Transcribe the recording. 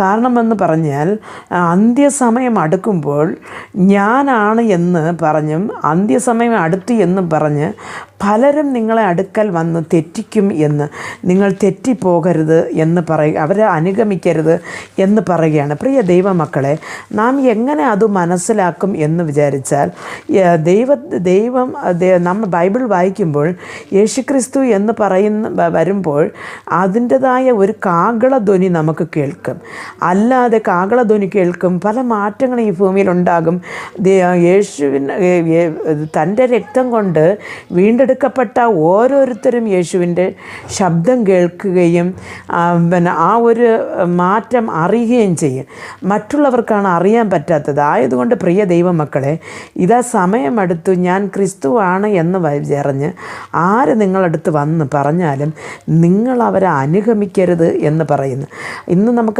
കാരണമെന്ന് പറഞ്ഞാൽ അന്ത്യസമയം അടുക്കുമ്പോൾ ഞാനാണ് എന്ന് പറഞ്ഞും അന്ത്യസമയം അടുത്തു എന്നും പറഞ്ഞ് പലരും നിങ്ങളെ അടുക്കൽ വന്ന് തെറ്റിക്കും എന്ന്, നിങ്ങൾ തെറ്റിപ്പോകരുത് എന്ന് അവരെ അനുഗമിക്കരുത് എന്ന് പറയുകയാണ്. പ്രിയ ദൈവമക്കളെ, നാം എങ്ങനെ അത് മനസ്സിലാക്കും എന്ന് വിചാരിച്ചാൽ, ദൈവം നമ്മൾ ബൈബിൾ വായിക്കുമ്പോൾ യേശുക്രിസ്തു എന്ന് വരുമ്പോൾ അതിൻ്റെതായ ഒരു കാഹളധ്വനി നമുക്ക് കേൾക്കും. അല്ലാതെ കാഹളധ്വനി കേൾക്കും പല മാറ്റങ്ങളും ഈ ഭൂമിയിലുണ്ടാകും. തൻ്റെ രക്തം കൊണ്ട് വീണ്ടെടുക്കപ്പെട്ട ഓരോരുത്തരും യേശുവിൻ്റെ ശബ്ദം കേൾക്കുകയും ആ ഒരു മാറ്റം അറിയുകയും ചെയ്യും. മറ്റുള്ളവർക്കാണ് അറിയാൻ പറ്റാത്തത്. ആയതുകൊണ്ട് പ്രിയ ദൈവമക്കളെ, ഇതാ സമയമെടുത്തു, ഞാൻ ക്രിസ്തുവാണ് എന്ന് വിചാരിഞ്ഞ് ആര് നിങ്ങളടുത്ത് വന്ന് പറഞ്ഞാലും നിങ്ങൾ അവരെ അനുഗമിക്കരുത് എന്ന് പറയുന്നു. ഇന്ന് നമുക്ക്